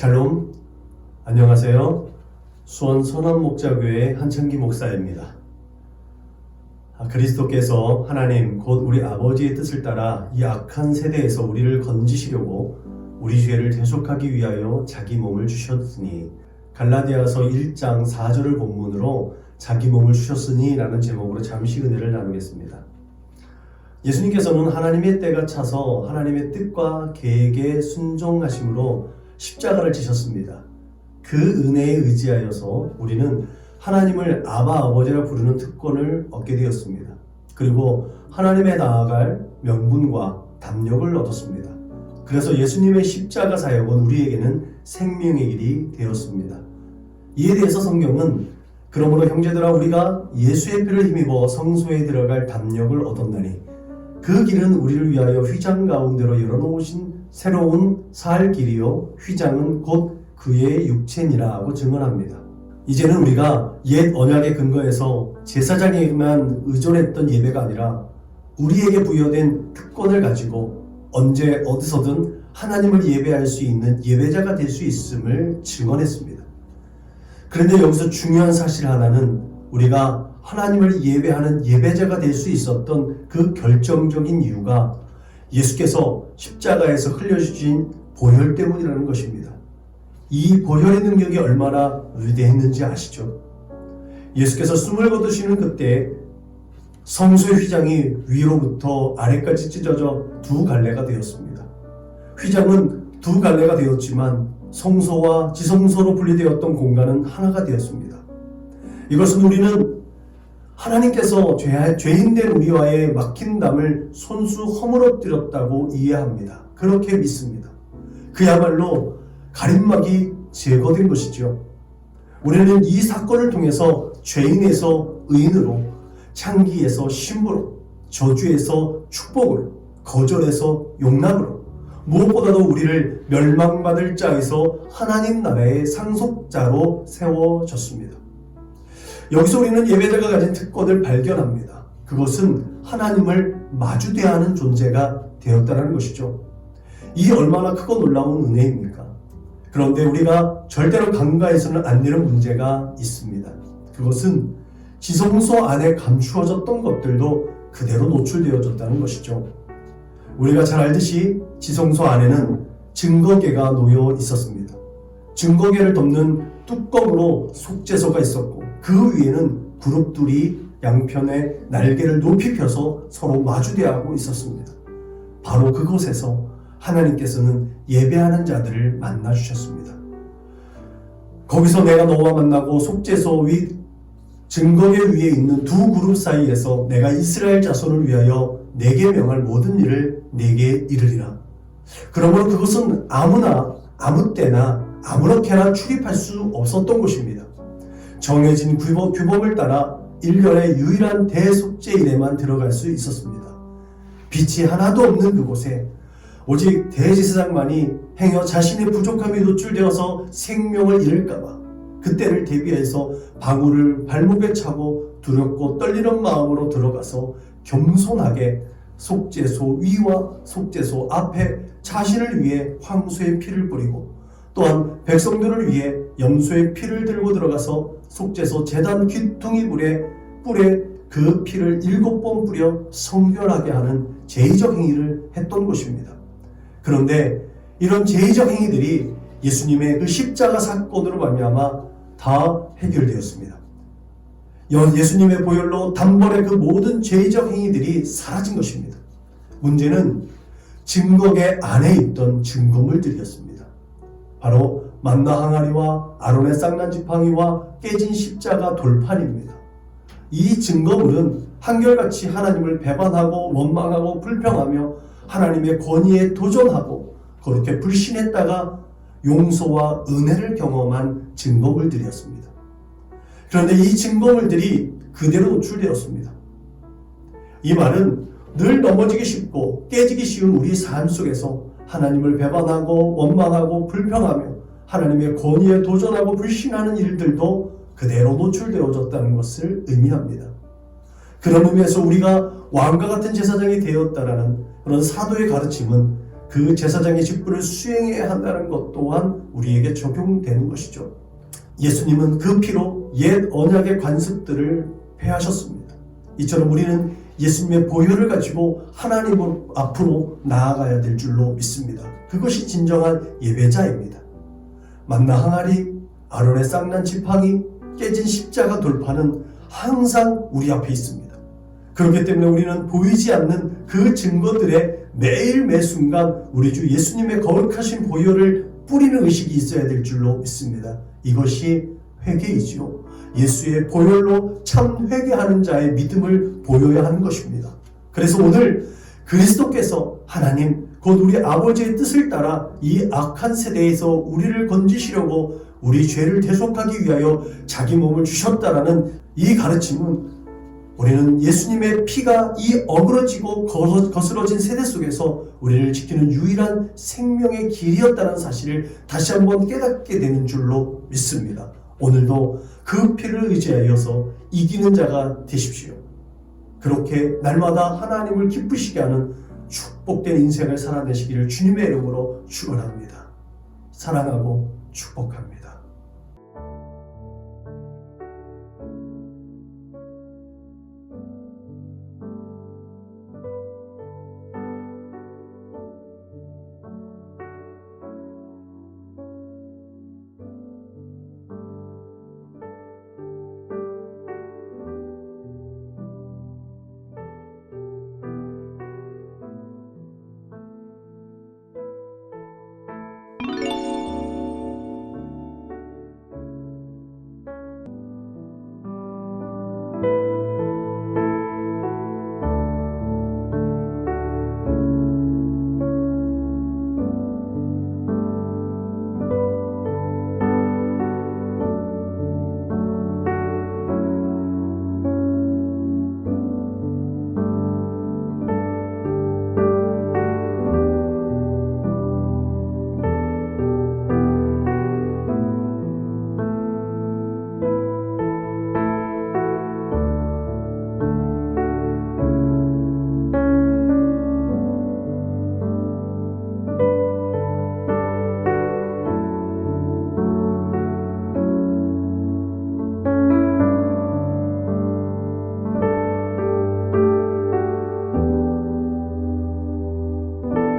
샬롬, 안녕하세요. 수원 선원목자교회 한창기 목사입니다. 그리스도께서 하나님 곧 우리 아버지의 뜻을 따라 이 악한 세대에서 우리를 건지시려고 우리 죄를 대속하기 위하여 자기 몸을 주셨으니, 갈라디아서 1장 4절을 본문으로 자기 몸을 주셨으니 라는 제목으로 잠시 은혜를 나누겠습니다. 예수님께서는 하나님의 때가 차서 하나님의 뜻과 계획에 순종하심으로 십자가를 지셨습니다. 그 은혜에 의지하여서 우리는 하나님을 아바 아버지라 부르는 특권을 얻게 되었습니다. 그리고 하나님에 나아갈 명분과 담력을 얻었습니다. 그래서 예수님의 십자가 사역은 우리에게는 생명의 길이 되었습니다. 이에 대해서 성경은 그러므로 형제들아 우리가 예수의 피를 힘입어 성소에 들어갈 담력을 얻었나니 그 길은 우리를 위하여 휘장 가운데로 열어놓으신 새로운 살 길이요 휘장은 곧 그의 육체니라 하고 증언합니다. 이제는 우리가 옛 언약의 근거에서 제사장에게만 의존했던 예배가 아니라 우리에게 부여된 특권을 가지고 언제 어디서든 하나님을 예배할 수 있는 예배자가 될 수 있음을 증언했습니다. 그런데 여기서 중요한 사실 하나는 우리가 하나님을 예배하는 예배자가 될 수 있었던 그 결정적인 이유가 예수께서 십자가에서 흘려주신 보혈 때문이라는 것입니다. 이 보혈의 능력이 얼마나 위대했는지 아시죠? 예수께서 숨을 거두시는 그때 성소의 휘장이 위로부터 아래까지 찢어져 두 갈래가 되었습니다. 휘장은 두 갈래가 되었지만 성소와 지성소로 분리되었던 공간은 하나가 되었습니다. 이것은 우리는 하나님께서 죄인된 우리와의 막힌 담을 손수 허물어뜨렸다고 이해합니다. 그렇게 믿습니다. 그야말로 가림막이 제거된 것이죠. 우리는 이 사건을 통해서 죄인에서 의인으로, 창기에서 신부로, 저주에서 축복으로, 거절에서 용납으로, 무엇보다도 우리를 멸망받을 자에서 하나님 나라의 상속자로 세워졌습니다. 여기서 우리는 예배자가 가진 특권을 발견합니다. 그것은 하나님을 마주 대하는 존재가 되었다는 것이죠. 이 얼마나 크고 놀라운 은혜입니까? 그런데 우리가 절대로 간과해서는 안 되는 문제가 있습니다. 그것은 지성소 안에 감추어졌던 것들도 그대로 노출되어졌다는 것이죠. 우리가 잘 알듯이 지성소 안에는 증거궤가 놓여 있었습니다. 증거궤를 덮는 뚜껑으로 속죄소가 있었고 그 위에는 그룹들이 양편에 날개를 높이 펴서 서로 마주대하고 있었습니다. 바로 그곳에서 하나님께서는 예배하는 자들을 만나 주셨습니다. 거기서 내가 너와 만나고 속죄소 위 증거궤 위에 있는 두 그룹 사이에서 내가 이스라엘 자손을 위하여 내게 명할 모든 일을 내게 이르리라. 그러므로 그것은 아무나 아무 때나 아무렇게나 출입할 수 없었던 곳입니다. 정해진 규범을 따라 1년의 유일한 대속죄일에만 들어갈 수 있었습니다. 빛이 하나도 없는 그곳에 오직 대제사장만이 행여 자신의 부족함이 노출되어서 생명을 잃을까봐 그때를 대비해서 방울을 발목에 차고 두렵고 떨리는 마음으로 들어가서 겸손하게 속죄소 위와 속죄소 앞에 자신을 위해 황소의 피를 뿌리고 또한 백성들을 위해 염소의 피를 들고 들어가서 속죄소 제단 귀퉁이 뿔에 그 피를 7번 뿌려 성결하게 하는 제의적 행위를 했던 것입니다. 그런데 이런 제의적 행위들이 예수님의 그 십자가 사건으로 말미암아 다 해결되었습니다. 예수님의 보혈로 단번에 그 모든 제의적 행위들이 사라진 것입니다. 문제는 증거궤 안에 있던 증거물들이었습니다. 바로 만나 항아리와 아론의 쌍난 지팡이와 깨진 십자가 돌판입니다. 이 증거물은 한결같이 하나님을 배반하고 원망하고 불평하며 하나님의 권위에 도전하고 그렇게 불신했다가 용서와 은혜를 경험한 증거물들이었습니다. 그런데 이 증거물들이 그대로 노출되었습니다. 이 말은 늘 넘어지기 쉽고 깨지기 쉬운 우리 삶 속에서 하나님을 배반하고 원망하고 불평하며 하나님의 권위에 도전하고 불신하는 일들도 그대로 노출되어졌다는 것을 의미합니다. 그런 의미에서 우리가 왕과 같은 제사장이 되었다라는 그런 사도의 가르침은 그 제사장의 직분을 수행해야 한다는 것 또한 우리에게 적용되는 것이죠. 예수님은 그 피로 옛 언약의 관습들을 폐하셨습니다. 이처럼 우리는 예수님의 보혈을 가지고 하나님 앞으로 나아가야 될 줄로 믿습니다. 그것이 진정한 예배자입니다. 만나 항아리, 아론의 쌍난 지팡이, 깨진 십자가 돌파는 항상 우리 앞에 있습니다. 그렇기 때문에 우리는 보이지 않는 그 증거들에 매일 매순간 우리 주 예수님의 거룩하신 보혈을 뿌리는 의식이 있어야 될 줄로 믿습니다. 이것이 회개이지요. 예수의 보혈로 참 회개하는 자의 믿음을 보여야 하는 것입니다. 그래서 오늘 그리스도께서 하나님 곧 우리 아버지의 뜻을 따라 이 악한 세대에서 우리를 건지시려고 우리 죄를 대속하기 위하여 자기 몸을 주셨다라는 이 가르침은 우리는 예수님의 피가 이 어그러지고 거스러진 세대 속에서 우리를 지키는 유일한 생명의 길이었다는 사실을 다시 한번 깨닫게 되는 줄로 믿습니다. 오늘도 그 피를 의지하여서 이기는 자가 되십시오. 그렇게 날마다 하나님을 기쁘시게 하는 축복된 인생을 살아내시기를 주님의 이름으로 축원합니다. 사랑하고 축복합니다.